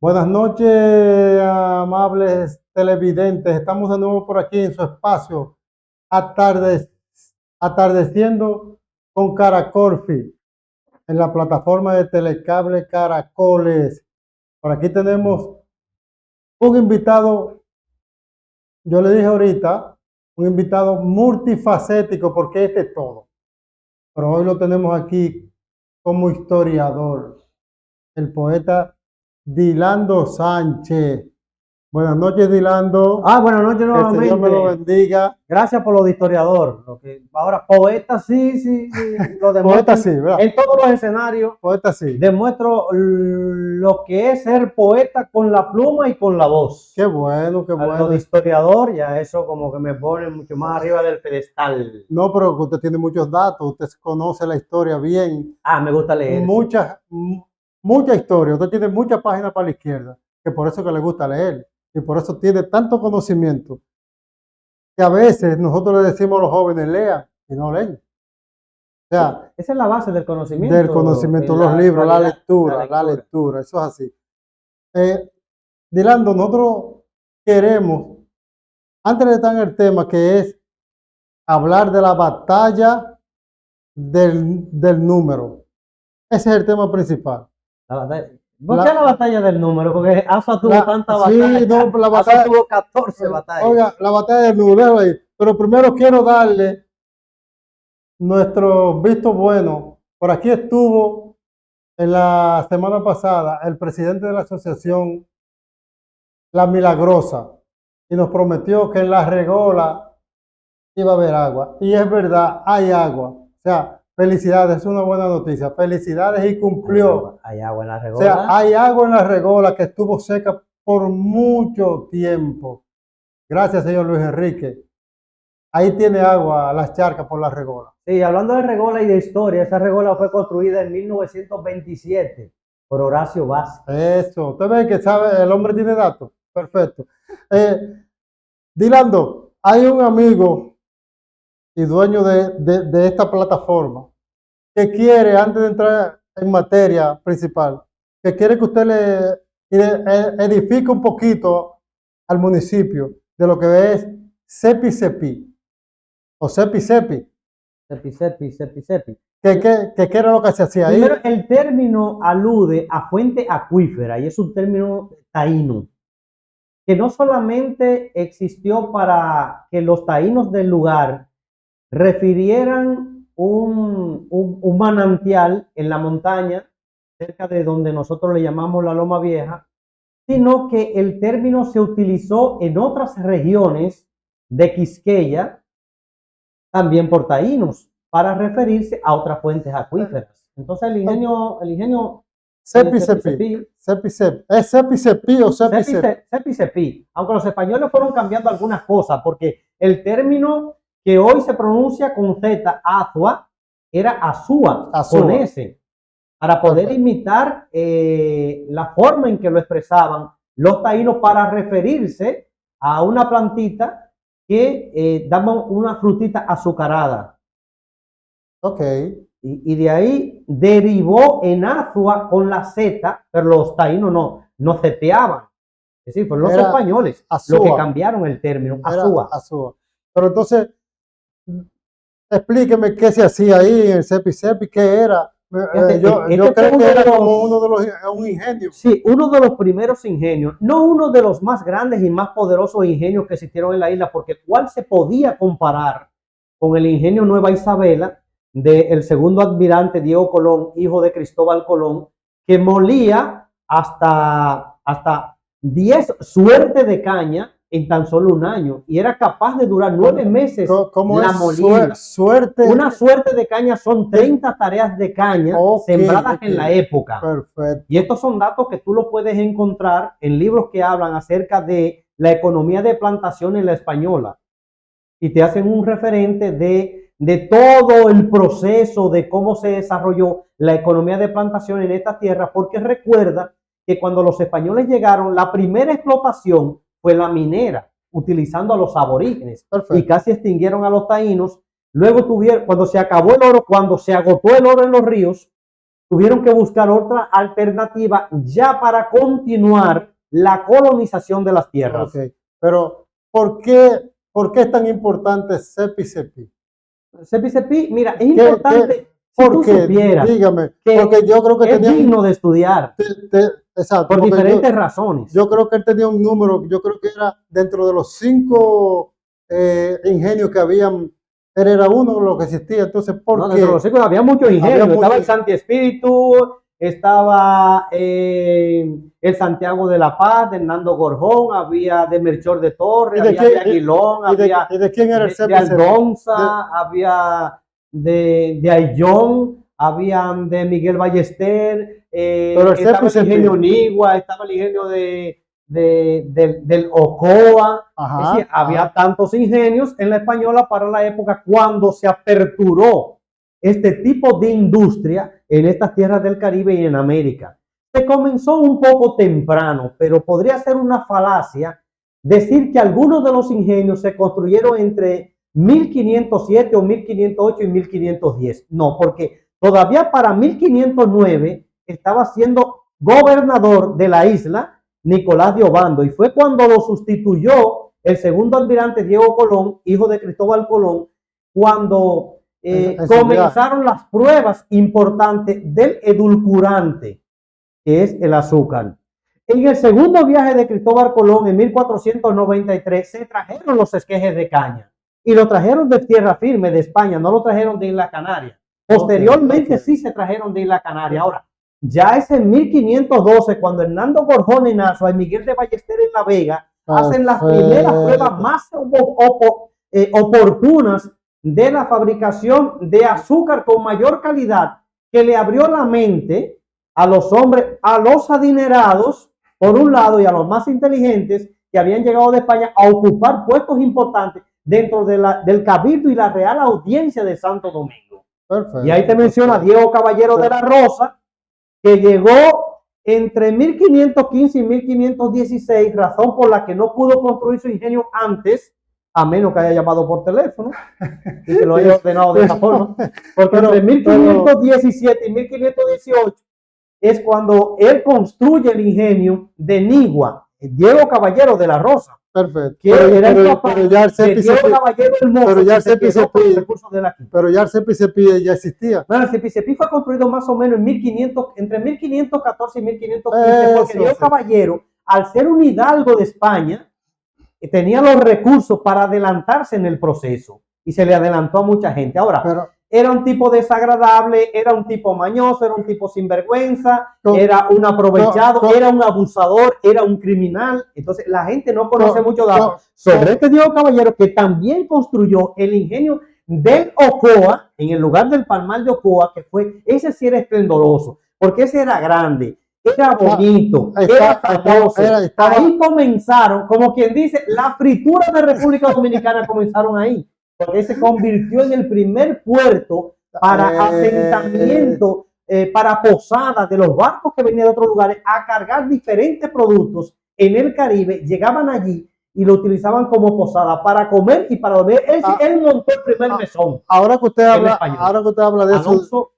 Buenas noches, amables televidentes. Estamos de nuevo por aquí en su espacio, atarde- atardeciendo con Caracolfi, en la plataforma de Telecable Caracoles. Por aquí tenemos un invitado, yo le dije ahorita, un invitado multifacético porque es de todo. Pero hoy lo tenemos aquí como historiador, el poeta Dilando Sánchez. Buenas noches, Dilando. Buenas noches Que el Señor me lo nuevamente. bendiga. Gracias por lo de historiador. Ahora, poeta sí, lo Poeta demuestro sí, ¿verdad? en todos los escenarios. Poeta sí. Demuestro lo que es ser poeta con la pluma y con la voz. Qué bueno, qué Lo de bueno. historiador, ya eso como que me pone mucho más arriba del pedestal. No, pero usted tiene muchos datos, usted conoce la historia bien. Me gusta leer. Mucha historia. Usted tiene muchas páginas para la izquierda, que por eso que le gusta leer. Y por eso tiene tanto conocimiento, que a veces nosotros le decimos a los jóvenes, lean, y no leen. O sea, Esa es la base del conocimiento. del conocimiento, los libros, la lectura, eso es así. Dilando, nosotros queremos, antes de estar en el tema, que es hablar de la batalla del número. Ese es el tema principal. ¿Por qué la batalla del número? Porque ASA tuvo tanta batalla. Sí, no, la batalla. ASA tuvo 14 batallas. Oiga, la batalla del número ahí. Pero primero quiero darle nuestro visto bueno. Por aquí estuvo en la semana pasada el presidente de la asociación La Milagrosa y nos prometió que en la Regola iba a haber agua. Y es verdad, hay agua. O sea, felicidades, es una buena noticia. Felicidades y cumplió. Hay agua en la Regola. O sea, hay agua en la Regola que estuvo seca por mucho tiempo. Gracias, señor Luis Enrique. Ahí tiene agua las charcas por la Regola. Sí, hablando de Regola y de historia, esa Regola fue construida en 1927 por Horacio Vázquez. Eso, usted ve que sabe, el hombre tiene datos. Perfecto. Dilando, hay un amigo y dueño de esta plataforma que quiere, antes de entrar en materia principal, que quiere que usted le edifique un poquito al municipio de lo que es Cepi Cepi o Cepi Cepi. Cepi. ¿Qué era lo que se hacía ahí? Primero, el término alude a fuente acuífera y es un término taíno que no solamente existió para que los taínos del lugar refirieran un manantial en la montaña, cerca de donde nosotros le llamamos la Loma Vieja, sino que el término se utilizó en otras regiones de Quisqueya, también por taínos, para referirse a otras fuentes acuíferas. Entonces el ingenio Cepi Cepi. ¿Es Cepi Cepi o Cepi Cepi? Cepi Cepi. Aunque los españoles fueron cambiando algunas cosas, porque el término que hoy se pronuncia con Z, Azua, era Azúa, con S, para poder imitar la forma en que lo expresaban los taínos para referirse a una plantita que daba una frutita azucarada. Ok. Y de ahí derivó en Azua con la Z, pero los taínos no zeteaban. Es decir, fueron los españoles los que cambiaron el término, Azúa. Pero entonces, explíqueme qué se hacía ahí en el Cepi Cepi, qué era. Yo creo que era como un ingenio. Sí, uno de los primeros ingenios, no uno de los más grandes y más poderosos ingenios que existieron en la isla, porque cuál se podía comparar con el ingenio Nueva Isabela del segundo almirante Diego Colón, hijo de Cristóbal Colón, que molía hasta 10 suertes de caña en tan solo un año y era capaz de durar 9 meses la molina. Una suerte de caña son 30 tareas de caña sembradas en la época. Perfecto. Y estos son datos que tú los puedes encontrar en libros que hablan acerca de la economía de plantación en la española y te hacen un referente de todo el proceso de cómo se desarrolló la economía de plantación en esta tierra, porque recuerda que cuando los españoles llegaron, la primera explotación fue la minera, utilizando a los aborígenes. Perfecto. Y casi extinguieron a los taínos. Luego cuando se acabó el oro, cuando se agotó el oro en los ríos, tuvieron que buscar otra alternativa ya para continuar la colonización de las tierras. Ok, pero por qué es tan importante CEPI CEPI? CEPI, mira, es ¿Qué- importante si tú ¿Por qué? supieras Dígame, que porque yo creo que es tenía digno de estudiar exacto, por porque diferentes razones. yo creo que él tenía un número, yo creo que era dentro de los 5 ingenios que habían, él era uno de los que existía, entonces, ¿por No, qué? dentro de los ciclos había muchos ingenios. Había Estaba el muchos- Santi Espíritu, estaba el Santiago de la Paz, de Hernando Gorjón, había de Melchor de Torres, ¿Y de había quién- de Aguilón, y de, había y de quién era el de CEPI CEPI? Aldonza, había de Ayllón, habían de Miguel Ballester, Pero el estaba el CEPI ingenio Nigua, estaba el ingenio del Ocoa. Ajá, Es decir, había ajá. tantos ingenios en la española para la época cuando se aperturó este tipo de industria en estas tierras del Caribe y en América. Se comenzó un poco temprano, pero podría ser una falacia decir que algunos de los ingenios se construyeron entre 1507 o 1508 y 1510. No, porque todavía para 1509 estaba siendo gobernador de la isla Nicolás de Obando, y fue cuando lo sustituyó el segundo almirante Diego Colón, hijo de Cristóbal Colón, cuando comenzaron las pruebas importantes del edulcorante, que es el azúcar. En el segundo viaje de Cristóbal Colón, en 1493, se trajeron los esquejes de caña, y lo trajeron de tierra firme de España, no lo trajeron de Isla Canaria. Posteriormente sí se trajeron de Isla Canaria. Ahora, ya es en 1512 cuando Hernando Gorjón en Azua y Miguel de Ballester en La Vega hacen las primeras pruebas más oportunas de la fabricación de azúcar con mayor calidad, que le abrió la mente a los hombres, a los adinerados, por un lado, y a los más inteligentes que habían llegado de España a ocupar puestos importantes dentro del Cabildo y la Real Audiencia de Santo Domingo. Perfecto, y ahí te menciona Diego Caballero de la Rosa, que llegó entre 1515 y 1516, razón por la que no pudo construir su ingenio antes, a menos que haya llamado por teléfono y que lo haya ordenado de esa forma, porque entre 1517 y 1518 es cuando él construye el ingenio de Nigua, Diego Caballero de la Rosa. Perfecto. Que era el papá pero ya el de Diego Caballero Hermoso, pero ya el que se quedó con los recursos de la pero ya el CEPI ya existía. Bueno, el CEPI fue construido más o menos en 1500, entre 1514 y 1515, porque Diego Caballero, al ser un hidalgo de España, tenía los recursos para adelantarse en el proceso y se le adelantó a mucha gente. Ahora, era un tipo desagradable, era un tipo mañoso, era un tipo sinvergüenza, era un aprovechado, era un abusador, era un criminal. Entonces la gente no conoce mucho datos sobre este Diego Caballero, que también construyó el ingenio del Ocoa, en el lugar del Palmar de Ocoa, que fue, ese sí era esplendoroso, porque ese era grande, era bonito, era famoso. Ahí comenzaron, como quien dice, la fritura de República Dominicana comenzaron ahí, porque se convirtió en el primer puerto para asentamiento, para posadas de los barcos que venían de otros lugares a cargar diferentes productos en el Caribe. Llegaban allí y lo utilizaban como posada para comer y para dormir. Él montó el primer mesón. Ahora que usted habla de eso,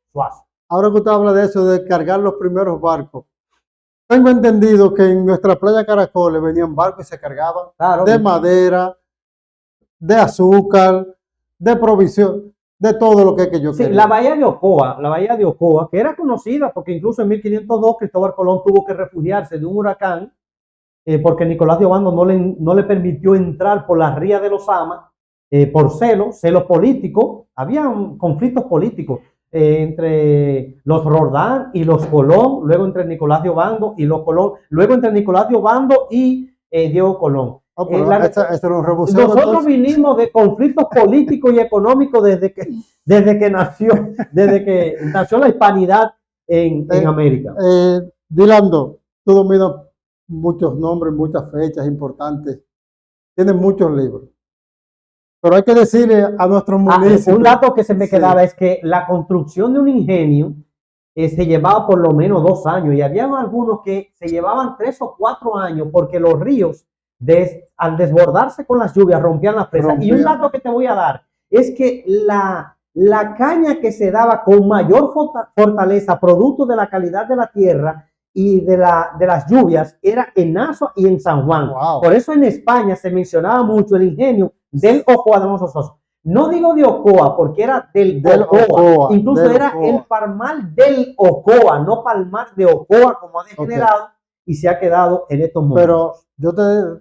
ahora que usted habla de eso, de cargar los primeros barcos, tengo entendido que en nuestra playa Caracoles venían barcos y se cargaban de madera, de azúcar, de provisión, de todo lo que yo quería. La bahía de Ocoa, que era conocida porque incluso en 1502 Cristóbal Colón tuvo que refugiarse de un huracán, porque Nicolás de Obando no le permitió entrar por la ría de los Amas, por celos políticos. Había conflictos políticos entre los Roldán y los Colón, luego entre Nicolás de Obando y los Colón, luego entre Nicolás de Obando y Diego Colón. Nosotros vinimos de conflictos políticos y económicos desde que nació la hispanidad en América. Dilando, tú dominas muchos nombres, muchas fechas importantes, tienes muchos libros, pero hay que decirle a nuestros municipios. Un dato que se me quedaba es que la construcción de un ingenio se llevaba por lo menos 2 años, y había algunos que se llevaban 3 o 4 años porque los ríos al desbordarse con las lluvias rompían las presas. Y un dato que te voy a dar es que la caña que se daba con mayor fortaleza, producto de la calidad de la tierra y de las lluvias, era en Azua y en San Juan. Wow. Por eso en España se mencionaba mucho el ingenio del Ocoa de Mos Soso. No digo de Ocoa, porque era del Ocoa. Incluso del era Ocoa. el palmar del Ocoa, no palmar de Ocoa, como ha degenerado y se ha quedado en estos momentos. Pero yo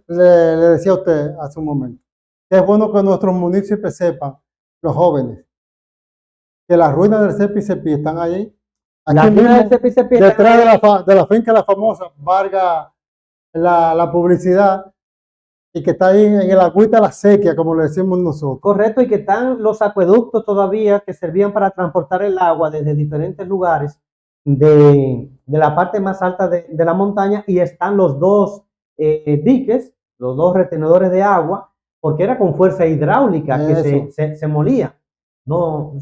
le decía a usted hace un momento que es bueno que nuestros municipios sepan, los jóvenes, que las ruinas del Cepi Cepi están ahí. Las Aquí ruinas mismo, del Cepi Cepi están detrás ahí. de la finca La Famosa, valga la publicidad, y que está ahí en el agüita la sequía, como le decimos nosotros. Correcto, y que están los acueductos todavía que servían para transportar el agua desde diferentes lugares de la parte más alta de la montaña, y están los dos diques, los dos retenedores de agua, porque era con fuerza hidráulica que Eso. se molía. No,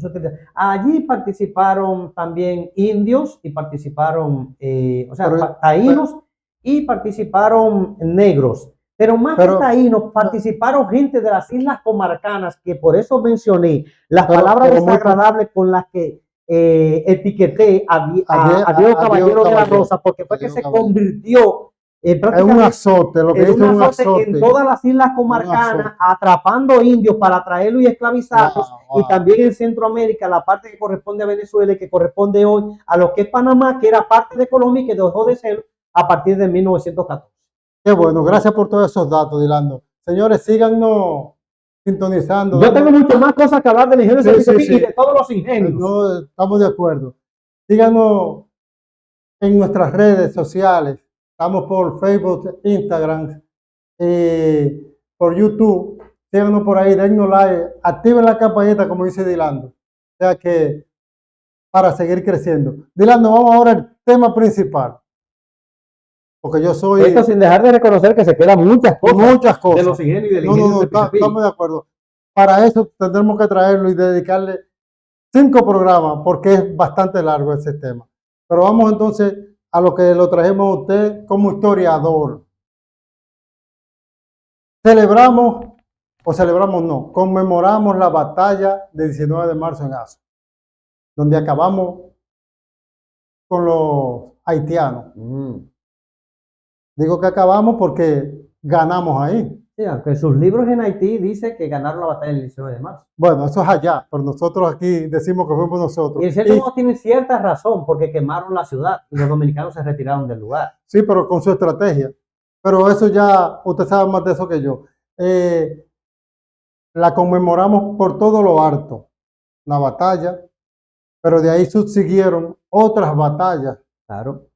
allí participaron también indios y participaron, o sea, taínos y participaron negros. Pero más que taínos, participaron gente de las islas comarcanas, que por eso mencioné las palabras desagradables con las que etiqueté a Diego Caballero de la Rosa, porque fue que se convirtió en un azote, lo que dice un azote en todas las islas comarcanas, atrapando indios para traerlos y esclavizarlos. Y también en Centroamérica, la parte que corresponde a Venezuela y que corresponde hoy a lo que es Panamá, que era parte de Colombia y que dejó de ser a partir de 1914. Qué bueno, gracias por todos esos datos, Dilando. Señores, síganos sintonizando. Yo tengo mucho más cosas que hablar del ingenio de Cepi Cepi y de todos los ingenios. No, estamos de acuerdo. Síganos en nuestras redes sociales. Estamos por Facebook, Instagram, por YouTube. Síganos por ahí, dennos like, activen la campanita, como dice Dilando. O sea que para seguir creciendo. Dilando, vamos ahora al tema principal. Porque yo soy... Esto sin dejar de reconocer que se quedan muchas cosas. De los ingenios y del ingenio. No, estamos de acuerdo. Para eso tendremos que traerlo y dedicarle 5 programas, porque es bastante largo ese tema. Pero vamos entonces a lo que lo trajimos a usted como historiador. Conmemoramos la batalla del 19 de marzo en Azua, donde acabamos con los haitianos. Digo que acabamos porque ganamos ahí. Sí, aunque sus libros en Haití dice que ganaron la batalla del 19 de marzo. Bueno, eso es allá, pero nosotros aquí decimos que fuimos nosotros. Y en cierto modo tiene cierta razón, porque quemaron la ciudad y los dominicanos se retiraron del lugar. Sí, pero con su estrategia. Pero eso ya, usted sabe más de eso que yo. La conmemoramos por todo lo alto, la batalla, pero de ahí subsiguieron otras batallas. Claro.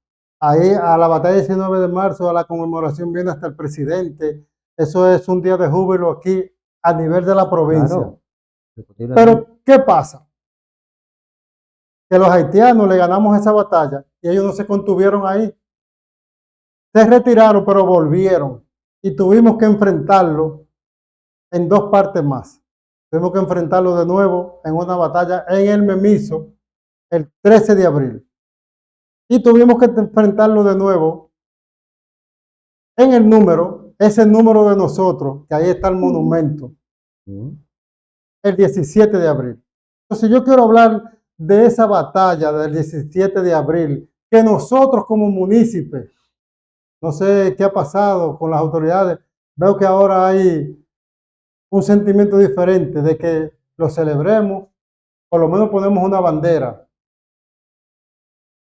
Ahí a la batalla del 19 de marzo, a la conmemoración viene hasta el presidente. Eso es un día de júbilo aquí a nivel de la provincia. Claro. Pero, ¿qué pasa? Que los haitianos le ganamos esa batalla y ellos no se contuvieron ahí. Se retiraron, pero volvieron. Y tuvimos que enfrentarlo en 2 partes más. Tuvimos que enfrentarlo de nuevo en una batalla en el Memiso, el 13 de abril. Y tuvimos que enfrentarlo de nuevo en el número, ese número de nosotros, que ahí está el monumento, el 17 de abril. Entonces yo quiero hablar de esa batalla del 17 de abril, que nosotros como municipios, no sé qué ha pasado con las autoridades, veo que ahora hay un sentimiento diferente de que lo celebremos, por lo menos ponemos una bandera.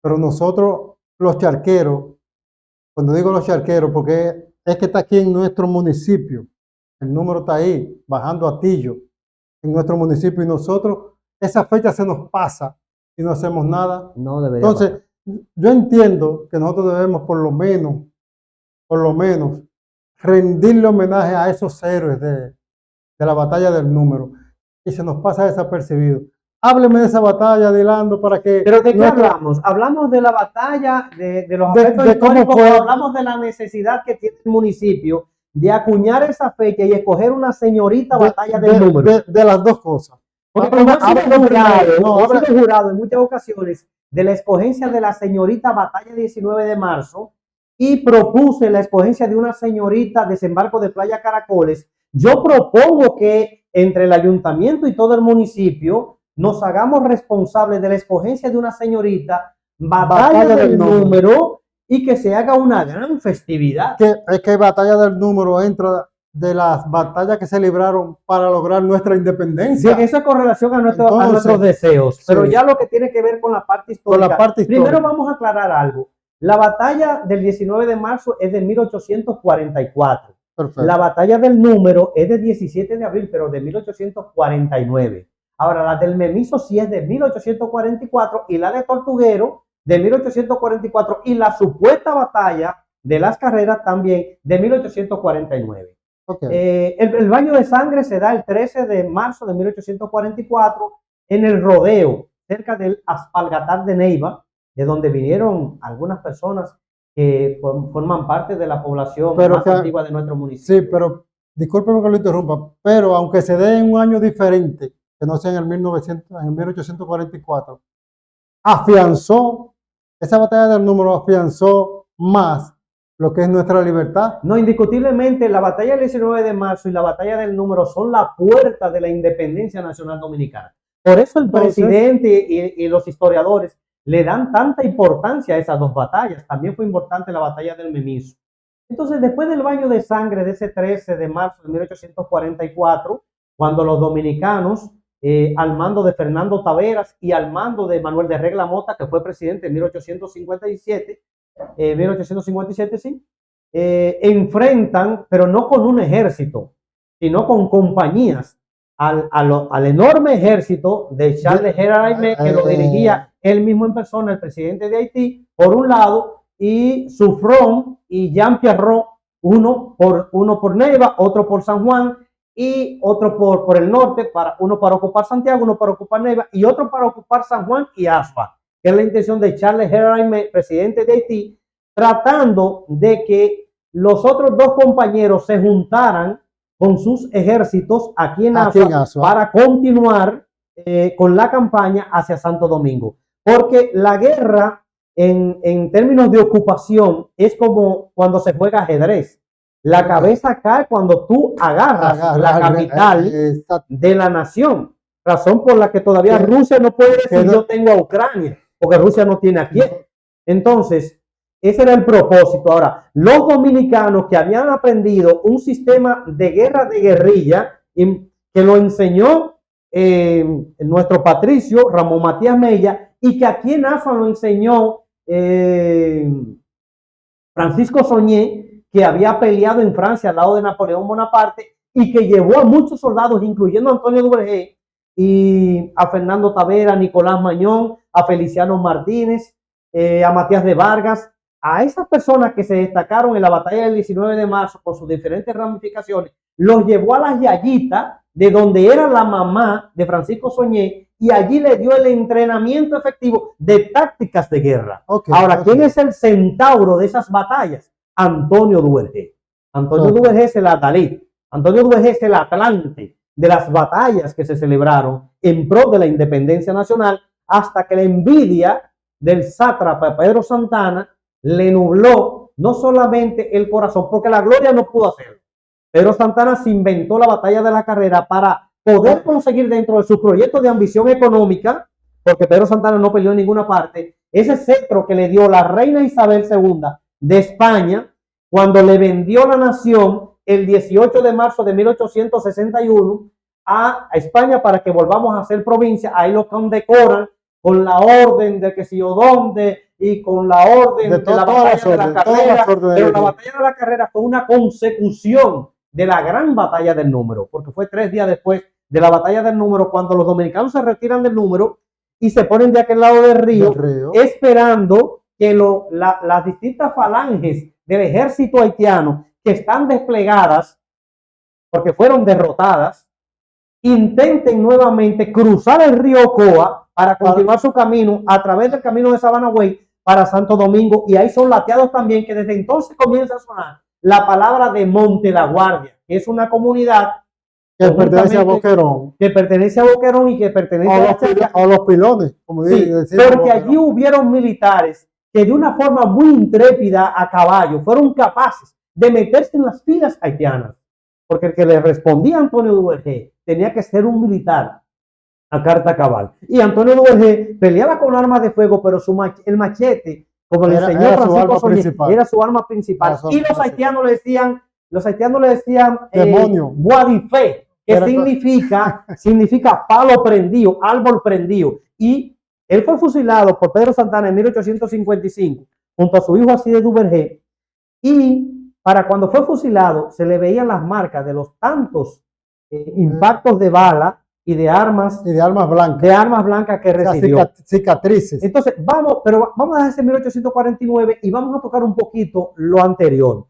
Pero nosotros, los charqueros, cuando digo los charqueros, porque es que está aquí en nuestro municipio, el número está ahí, bajando a Tillo, en nuestro municipio, y nosotros, esa fecha se nos pasa y no hacemos nada. No debería. Entonces, yo entiendo que nosotros debemos por lo menos, rendirle homenaje a esos héroes de la batalla del número, y se nos pasa desapercibido. Hábleme de esa batalla, Dilando, para que... ¿Pero de qué hablamos? ¿Hablamos de la batalla, de los aspectos históricos, o hablamos de la necesidad que tiene el municipio de acuñar esa fecha y escoger una señorita batalla del número? De las dos cosas. Porque como he sido jurado en muchas ocasiones de la escogencia de la señorita batalla 19 de marzo y propuse la escogencia de una señorita desembarco de Playa Caracoles, yo propongo que entre el ayuntamiento y todo el municipio nos hagamos responsables de la escogencia de una señorita, batalla del número, y que se haga una gran festividad. Es que batalla del número entra de las batallas que se libraron para lograr nuestra independencia. Bien, eso con relación a, a nuestros deseos, sí. Pero ya lo que tiene que ver con la parte histórica. Primero vamos a aclarar algo. La batalla del 19 de marzo es de 1844. Perfecto. La batalla del número es de 17 de abril, pero de 1849. Ahora, la del Memiso sí es de 1844 y la de Tortuguero de 1844 y la supuesta batalla de las carreras también de 1849. Okay. El baño de sangre se da el 13 de marzo de 1844 en el Rodeo, cerca del Aspalgatar de Neiva, de donde vinieron algunas personas que forman parte de la población más antigua de nuestro municipio. Sí, pero discúlpeme que lo interrumpa, pero aunque se dé en un año diferente, que no sea en el 1844, afianzó, esa batalla del número afianzó más lo que es nuestra libertad. No, indiscutiblemente la batalla del 19 de marzo y la batalla del número son la puerta de la independencia nacional dominicana. Por eso el presidente y los historiadores le dan tanta importancia a esas dos batallas. También fue importante la batalla del Memiso. Entonces, después del baño de sangre de ese 13 de marzo de 1844, cuando los dominicanos, al mando de Fernando Taveras y al mando de Manuel de Regla Mota, que fue presidente en 1857, sí, enfrentan, pero no con un ejército, sino con compañías, al enorme ejército de Charles Gerard Aimé, que lo dirigía él mismo en persona, el presidente de Haití, por un lado, y Suffren y Jean Pierrot, uno por Neiva, otro por San Juan, y otro por el norte, uno para ocupar Santiago, uno para ocupar Neiva, y otro para ocupar San Juan y Asua, que es la intención de Charles Gerard Aimé, presidente de Haití, tratando de que los otros dos compañeros se juntaran con sus ejércitos aquí en Asua para continuar con la campaña hacia Santo Domingo. Porque la guerra en términos de ocupación es como cuando se juega ajedrez. La cabeza cae cuando tú agarras la capital de la nación. Razón por la que todavía Rusia no puede decir yo tengo a Ucrania, porque Rusia no tiene a quién. Entonces, ese era el propósito. Ahora, los dominicanos que habían aprendido un sistema de guerra de guerrilla que lo enseñó nuestro patricio Ramón Matías Mella y que aquí en AFA lo enseñó Francisco Soñé, que había peleado en Francia al lado de Napoleón Bonaparte y que llevó a muchos soldados, incluyendo a Antonio Duvergé y a Fernando Tavera, a Nicolás Mañón, a Feliciano Martínez, a Matías de Vargas, a esas personas que se destacaron en la batalla del 19 de marzo con sus diferentes ramificaciones, los llevó a las Yayitas, de donde era la mamá de Francisco Soñé, y allí le dio el entrenamiento efectivo de tácticas de guerra. Ahora, ¿quién es el centauro de esas batallas? Antonio Duvergé. Antonio Duvergé es el Adalid. Antonio Duvergé es el Atlante de las batallas que se celebraron en pro de la independencia nacional, hasta que la envidia del sátrapa Pedro Santana le nubló no solamente el corazón, porque la gloria no pudo hacerlo. Pedro Santana se inventó la batalla de la carrera para poder conseguir dentro de su proyecto de ambición económica, porque Pedro Santana no peleó en ninguna parte, ese cetro que le dio la reina Isabel II de España cuando le vendió la nación el 18 de marzo de 1861 a España para que volvamos a ser provincia. Ahí lo condecoran con la orden de que si o dónde y con la orden de la batalla de la carrera, pero la batalla de la carrera fue una consecución de la gran batalla del número, porque fue 3 días después de la batalla del número cuando los dominicanos se retiran del número y se ponen de aquel lado del río. Esperando que las distintas falanges del ejército haitiano que están desplegadas, porque fueron derrotadas, intenten nuevamente cruzar el río Ocoa para continuar su camino a través del camino de Sabana Way para Santo Domingo, y ahí son lateados también, que desde entonces comienza a sonar la palabra de Monte La Guardia, que es una comunidad que pertenece a Boquerón. Que pertenece a Boquerón y que pertenece a los pilones, como sí, porque allí hubieron militares que de una forma muy intrépida a caballo fueron capaces de meterse en las filas haitianas, porque el que le respondía a Antonio Duvergé tenía que ser un militar a carta cabal. Y Antonio Duvergé peleaba con armas de fuego, pero el machete, como le enseñó era su Francisco arma Soñé, principal. era su arma principal. Era su Y arma los principal. haitianos le decían Demonio. Boadifé, que Era significa palo prendido, árbol prendido. Y él fue fusilado por Pedro Santana en 1855, junto a su hijo Alcides Duvergé. Y para cuando fue fusilado, se le veían las marcas de los tantos impactos de bala y de armas Y de armas blancas. que O sea, recibió. cicatrices. Entonces, vamos a dejar ese 1849 y vamos a tocar un poquito lo anterior.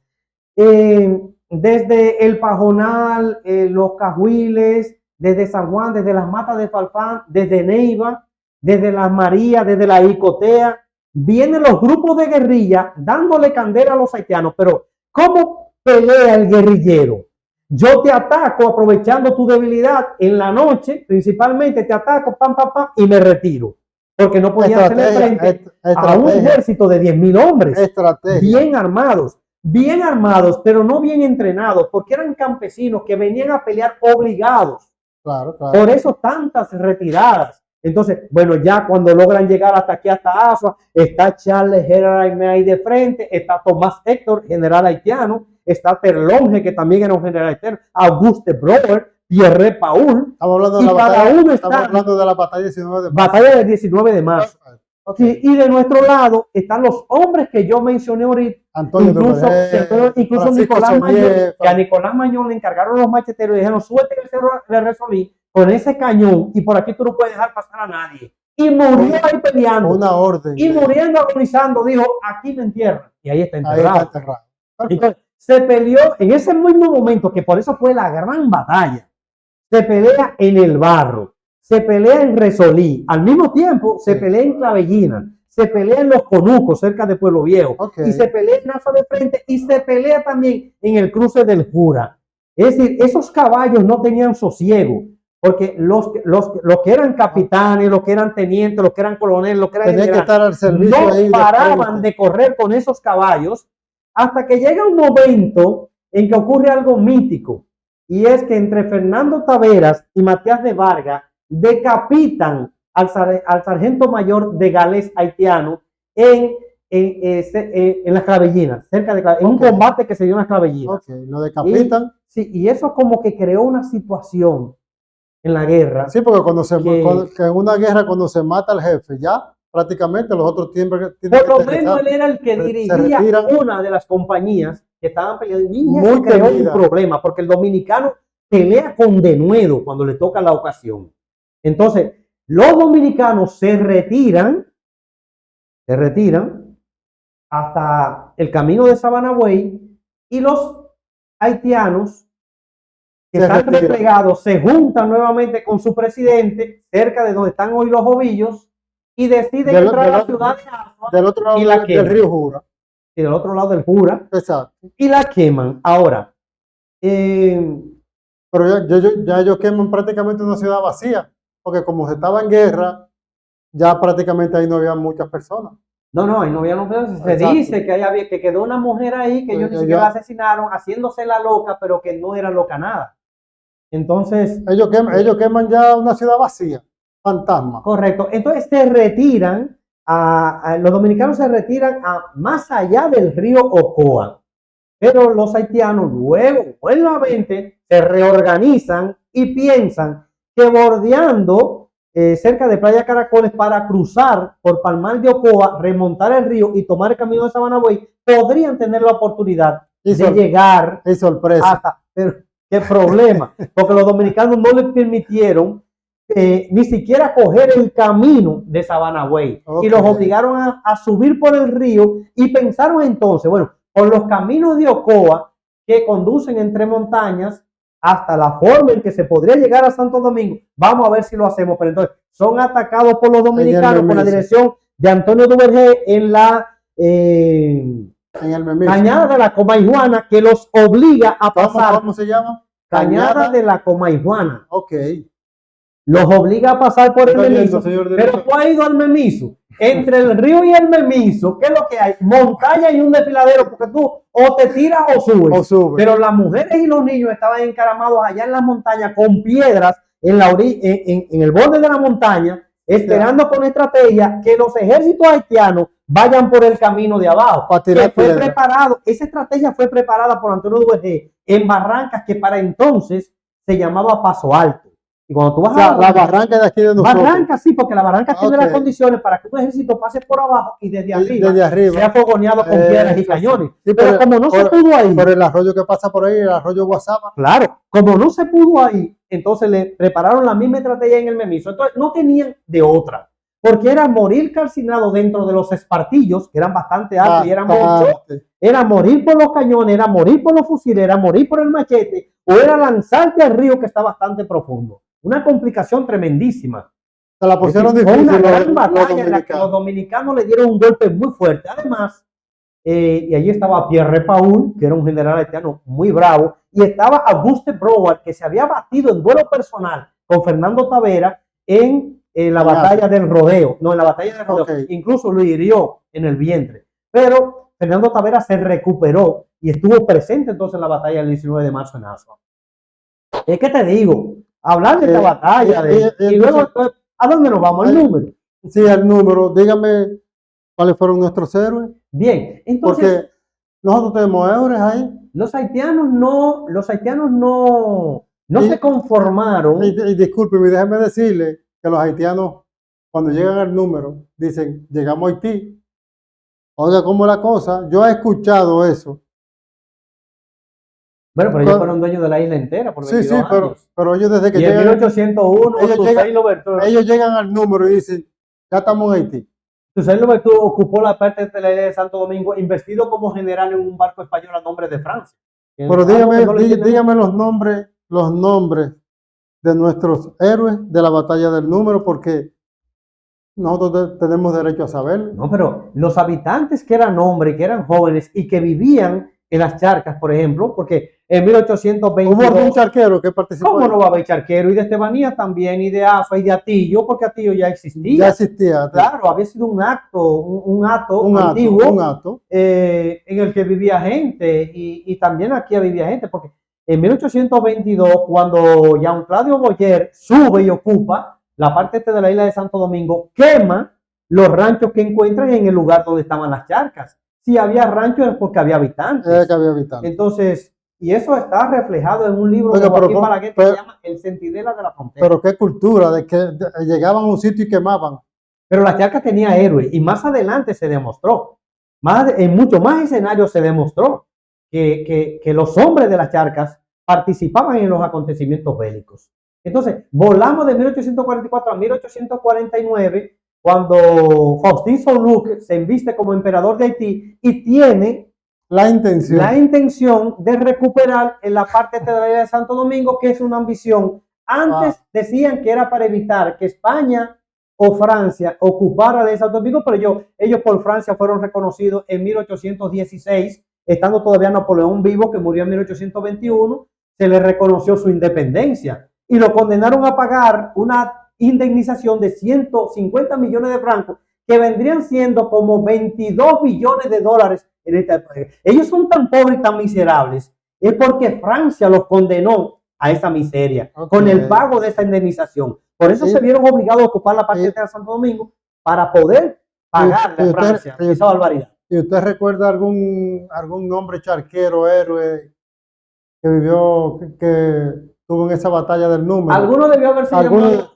Desde el Pajonal, los Cajuiles, desde San Juan, desde las Matas de Falfán, desde Neiva, desde las Marías, desde la Icotea, vienen los grupos de guerrilla dándole candela a los haitianos. Pero, ¿cómo pelea el guerrillero? Yo te ataco aprovechando tu debilidad en la noche, principalmente te ataco, pam, pam, pam, y me retiro. Porque no podía hacerle frente a un ejército de 10,000 hombres bien armados, pero no bien entrenados, porque eran campesinos que venían a pelear obligados. Claro. Por eso tantas retiradas. Entonces, bueno, ya cuando logran llegar hasta aquí, hasta Asua, está Charles Gerard ahí de frente, está Tomás Héctor, general haitiano, está Terlonge, que también era un general haitiano, Auguste Brower, Pierre Paul. Estamos hablando de la batalla. Estamos hablando de la batalla 19 de marzo. Batalla del 19 de marzo. Okay. Y de nuestro lado están los hombres que yo mencioné ahorita. Incluso Nicolás Mañón, que a Nicolás Mañón le encargaron los macheteros y dijeron, súbete en el cerro de Resolí con ese cañón y por aquí tú no puedes dejar pasar a nadie. Y murió ahí peleando. Una orden. Y muriendo agonizando, dijo, aquí me entierran. Y ahí está enterrado. Ahí está enterrado. Entonces, se peleó en ese mismo momento, que por eso fue la gran batalla. Se pelea en el Barro. Se pelea en Resolí, al mismo tiempo se pelea en Clavellina, se pelea en Los Conucos, cerca de Pueblo Viejo, y se pelea en Asua de Frente, y se pelea también en el cruce del Jura. Es decir, esos caballos no tenían sosiego, porque los que eran capitanes, los que eran tenientes, los que eran coroneles, los que eran generales, que estar al servicio no ahí paraban de correr con esos caballos, hasta que llega un momento en que ocurre algo mítico, y es que entre Fernando Taveras y Matías de Vargas decapitan al sargento mayor de Galés haitiano en las Clavellinas, cerca de en un combate que se dio en las Clavellinas. Lo decapitan. Y eso como que creó una situación en la guerra. Sí, porque en una guerra cuando se mata al jefe, ya prácticamente los otros tienen por lo menos él era el que dirigía una de las compañías que estaban peleando. Y muy creó un problema, porque el dominicano pelea con denuedo cuando le toca la ocasión. Entonces, los dominicanos se retiran hasta el camino de Sabanagüey y los haitianos que están replegados se juntan nuevamente con su presidente cerca de donde están hoy los ovillos y deciden entrar a la ciudad de Asua del otro lado del río Jura. Y del otro lado del Jura. Exacto. Y la queman. Ahora, pero ya ellos queman prácticamente una ciudad vacía. Porque como se estaba en guerra, ya prácticamente ahí no había muchas personas. No, ahí no había personas. Se dice que quedó una mujer ahí que ellos ni siquiera la asesinaron, haciéndose la loca, pero que no era loca nada. Entonces... Ellos queman ya una ciudad vacía, fantasma. Correcto. Entonces se retiran, los dominicanos se retiran más allá del río Ocoa. Pero los haitianos luego, nuevamente, se reorganizan y piensan que bordeando cerca de Playa Caracoles para cruzar por Palmar de Ocoa, remontar el río y tomar el camino de Sabanagüey, podrían tener la oportunidad de llegar hasta... Pero, ¿qué problema? Porque los dominicanos no les permitieron ni siquiera coger el camino de Sabanagüey y los obligaron a subir por el río y pensaron entonces, bueno, por los caminos de Ocoa que conducen entre montañas hasta la forma en que se podría llegar a Santo Domingo, vamos a ver si lo hacemos. Pero entonces son atacados por los dominicanos con la dirección de Antonio Duvergé en la Cañada de la Comaijuana, que los obliga a pasar. ¿Cómo se llama? Cañada de la Comaijuana. Ok. Los obliga a pasar por el Memiso. Pero tú has ido al Memiso. Entre el río y el Memiso, ¿qué es lo que hay? Montaña y un desfiladero, porque tú o te tiras o subes. Pero las mujeres y los niños estaban encaramados allá en las montañas con piedras en el borde de la montaña, esperando con estrategia que los ejércitos haitianos vayan por el camino de abajo. Que fue preparado, esa estrategia fue preparada por Antonio Duvergé en Barrancas, que para entonces se llamaba Paso Alto. Y cuando tú vas a la barranca de aquí de nosotros. Barranca, sí, porque la barranca tiene las condiciones para que un ejército pase por abajo y desde arriba sea fogoneado con piedras y cañones. Sí, pero como no se pudo ahí. Por el arroyo que pasa por ahí, el arroyo Guasama. Claro, como no se pudo ahí, entonces le prepararon la misma estrategia en el Memiso. Entonces no tenían de otra, porque era morir calcinado dentro de los espartillos, que eran bastante altos y eran muchos. Era morir por los cañones, era morir por los fusiles, era morir por el machete, o era lanzarte al río que está bastante profundo. Una complicación tremendísima. Se la pusieron difícil. Fue una gran batalla en la que los dominicanos le dieron un golpe muy fuerte. Además, y allí estaba Pierre Paul, que era un general haitiano muy bravo, y estaba Auguste Broward, que se había batido en duelo personal con Fernando Tavera en la batalla del Rodeo. No, en la batalla del Rodeo. Okay. Incluso lo hirió en el vientre. Pero Fernando Tavera se recuperó y estuvo presente entonces en la batalla del 19 de marzo en Asua. Es que te digo, hablar de esta batalla, y luego, ¿a dónde nos vamos? ¿Al número? Sí, al número. Dígame cuáles fueron nuestros héroes. Bien, entonces. Porque nosotros tenemos héroes ahí. Los haitianos no se conformaron. Y discúlpeme, déjeme decirle que los haitianos, cuando llegan al número, dicen, llegamos a Haití. Oiga, ¿cómo es la cosa? Yo he escuchado eso. Bueno, pero ellos fueron dueños de la isla entera por 22 años. Pero ellos desde que llegan... en 1801, ellos llegan al número y dicen, ya estamos en Haití. Toussaint Louverture ocupó la parte de la isla de Santo Domingo, investido como general en un barco español a nombre de Francia. Pero dígame los nombres de nuestros héroes de la batalla del número, porque nosotros tenemos derecho a saberlo. No, pero los habitantes que eran hombres, que eran jóvenes y que vivían en las charcas, por ejemplo, porque en 1822... ¿Hubo algún charquero que participó? ¿Cómo no va a haber charquero? Y de Estebanía también, y de Afa, y de Atillo, porque Atillo ya existía. Ya existía. Claro, había sido un acto antiguo en el que vivía gente, y también aquí vivía gente, porque en 1822, cuando Jean Claudio Boyer sube y ocupa la parte de la isla de Santo Domingo, quema los ranchos que encuentran en el lugar donde estaban las charcas. Si había ranchos es porque había habitantes. Entonces, y eso está reflejado en un libro de Joaquín Balaguer que se llama El Centinela de la Frontera. Pero qué cultura, de que llegaban a un sitio y quemaban. Pero la charca tenía héroes, y más adelante se demostró, en muchos más escenarios se demostró que los hombres de las charcas participaban en los acontecimientos bélicos. Entonces, volamos de 1844 a 1849, cuando Faustin Soulouque se enviste como emperador de Haití y tiene la intención de recuperar en la parte de la isla de Santo Domingo, que es una ambición. Antes decían que era para evitar que España o Francia ocupara la isla de Santo Domingo, pero ellos por Francia fueron reconocidos en 1816, estando todavía Napoleón vivo, que murió en 1821, se le reconoció su independencia y lo condenaron a pagar una indemnización de 150 millones de francos, que vendrían siendo como 22 billones de dólares en este país. Ellos son tan pobres y tan miserables, es porque Francia los condenó a esa miseria, con el pago de esa indemnización. Por eso se vieron obligados a ocupar la parte de Santo Domingo, para poder pagarle a Francia esa barbaridad. ¿Y usted recuerda algún nombre charquero, héroe, que vivió, que tuvo en esa batalla del número? Alguno debió haber sido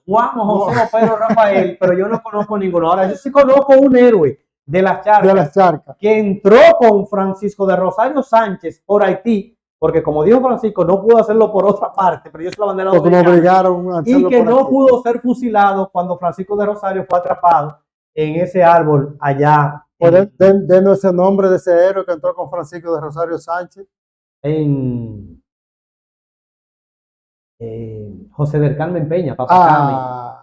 Juan o José o Pedro Rafael, pero yo no conozco ninguno. Ahora, yo sí conozco un héroe de las charcas, que entró con Francisco de Rosario Sánchez por Haití, porque como dijo Francisco, no pudo hacerlo por otra parte, pero ellos la bandera dominicana, y que no pudo ser fusilado cuando Francisco de Rosario fue atrapado en ese árbol allá. Denos ese nombre de ese héroe que entró con Francisco de Rosario Sánchez. José del Carmen Peña, Papacame.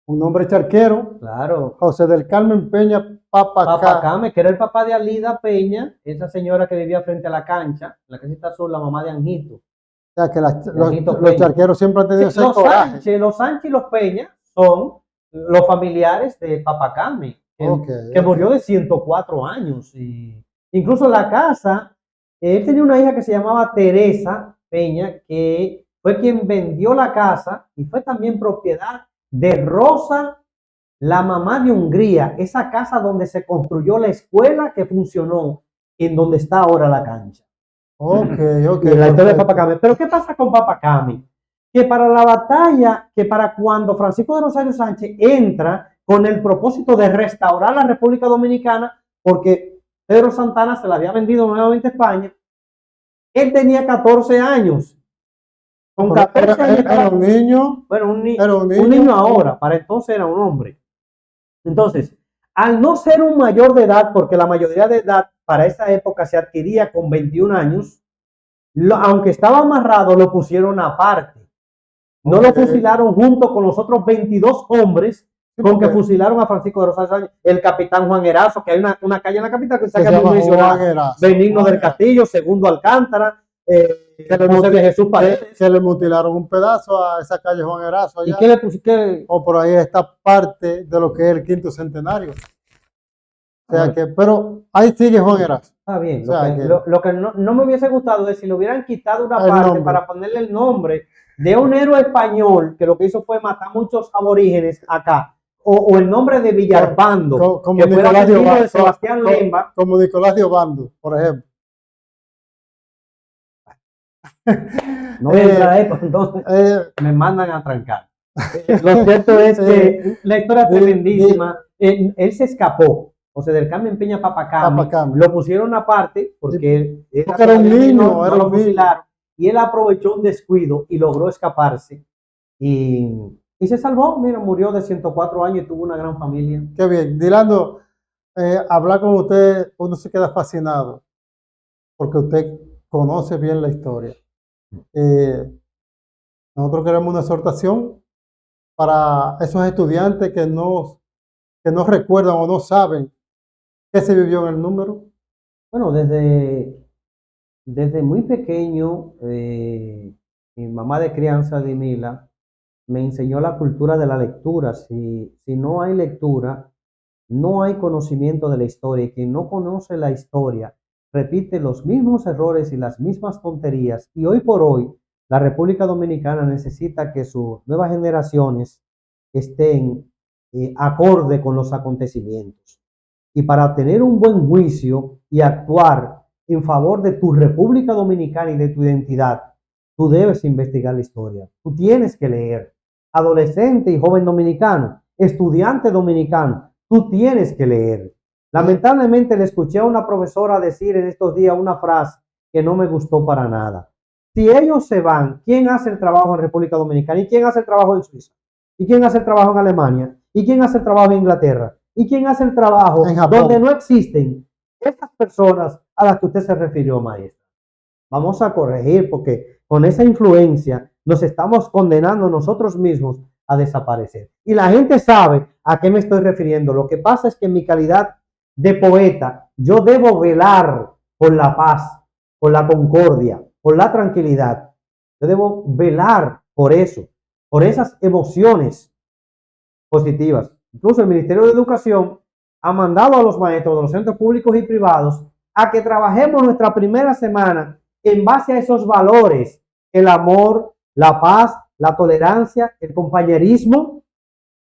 Un nombre charquero. Claro. José del Carmen Peña, Papacame, que era el papá de Alida Peña, esa señora que vivía frente a la cancha, la casita azul, la mamá de Anjito. O sea, que los charqueros siempre han tenido ese coraje. Los Sánchez y los Peña son los familiares de Papacame, que murió de 104 años. Y incluso la casa, él tenía una hija que se llamaba Teresa Peña, que fue quien vendió la casa y fue también propiedad de Rosa, la mamá de Hungría, esa casa donde se construyó la escuela que funcionó, en donde está ahora la cancha. Ok, ok. Y la historia de Perfecto. Papa Cami. Pero ¿qué pasa con Papa Cami? Que para la batalla, que para cuando Francisco de Rosario Sánchez entra con el propósito de restaurar la República Dominicana, porque Pedro Santana se la había vendido nuevamente a España, él tenía 14 años. Con Pero 14 años era un niño, bueno, un era un niño niño. ahora, para entonces era un hombre. Entonces, al no ser un mayor de edad, porque la mayoría de edad para esa época se adquiría con 21 años, aunque estaba amarrado, lo pusieron aparte. No lo Ok. fusilaron junto con los otros 22 hombres Sí, con que porque fusilaron a Francisco de Rosario Sánchez, el capitán Juan Erazo, que hay una calle en la capital que se se saca muy llama Juan mencionada. Erazo. Benigno Juan del Erazo. Castillo, Segundo Alcántara, José de Jesús Paredes. Que le mutilaron un pedazo a esa calle Juan Erazo ¿Y allá. qué le pusiste? O por ahí está parte de lo que es el quinto centenario. O sea que, pero ahí sigue Juan Erazo. Está bien. O sea que Lo que no me hubiese gustado es si le hubieran quitado una el parte nombre. para ponerle el nombre de un héroe español que lo que hizo fue matar muchos aborígenes acá. O el nombre de Villarbando, como que fue el Nicolás de asesino Obando, de Sebastián Lemba. como Nicolás de Obando, por ejemplo. No voy a entrar ahí, pues entonces me mandan a trancar. Lo cierto es que la historia es tremendísima. Él se escapó. José del Carmen Peña Papacami, Papacami. lo pusieron aparte porque Porque era un niño, no era lo un niño. fusilaron. Y él aprovechó un descuido y logró escaparse. Y se salvó, mira, murió de 104 años y tuvo una gran familia. Qué bien. Dilando, hablar con usted, uno se queda fascinado porque usted conoce bien la historia. Nosotros queremos una exhortación para esos estudiantes que no recuerdan o no saben qué se vivió en el número. Bueno, desde muy pequeño, mi mamá de crianza de Mila me enseñó la cultura de la lectura. Si no hay lectura, no hay conocimiento de la historia. Y quien no conoce la historia repite los mismos errores y las mismas tonterías. Y hoy por hoy, la República Dominicana necesita que sus nuevas generaciones estén acorde con los acontecimientos. Y para tener un buen juicio y actuar en favor de tu República Dominicana y de tu identidad, tú debes investigar la historia. Tú tienes que leer. Adolescente y joven dominicano, estudiante dominicano, tú tienes que leer. Lamentablemente le escuché a una profesora decir en estos días una frase que no me gustó para nada. Si ellos se van, ¿quién hace el trabajo en República Dominicana? ¿Y quién hace el trabajo en Suiza? ¿Y quién hace el trabajo en Alemania? ¿Y quién hace el trabajo en Inglaterra? ¿Y quién hace el trabajo donde no existen estas personas a las que usted se refirió, maestra? Vamos a corregir porque con esa influencia nos estamos condenando nosotros mismos a desaparecer. Y la gente sabe a qué me estoy refiriendo. Lo que pasa es que en mi calidad de poeta, yo debo velar por la paz, por la concordia, por la tranquilidad. Yo debo velar por eso, por esas emociones positivas. Incluso el Ministerio de Educación ha mandado a los maestros de los centros públicos y privados a que trabajemos nuestra primera semana en base a esos valores, el amor, la paz, la tolerancia, el compañerismo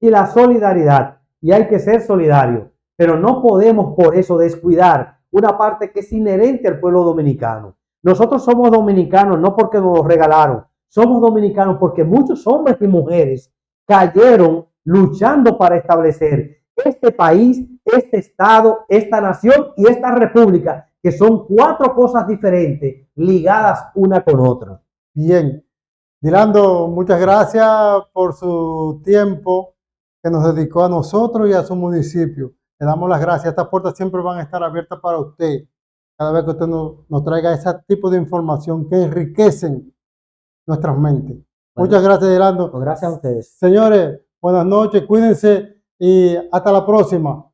y la solidaridad. Y hay que ser solidario, pero no podemos por eso descuidar una parte que es inherente al pueblo dominicano. Nosotros somos dominicanos no porque nos lo regalaron, somos dominicanos porque muchos hombres y mujeres cayeron luchando para establecer este país, este estado, esta nación y esta república, que son cuatro cosas diferentes ligadas una con otra. Bien. Dilando, muchas gracias por su tiempo que nos dedicó a nosotros y a su municipio. Le damos las gracias. Estas puertas siempre van a estar abiertas para usted. Cada vez que usted nos traiga ese tipo de información que enriquecen nuestras mentes. Bueno, muchas gracias, Dilando. Gracias a ustedes. Señores, buenas noches, cuídense y hasta la próxima.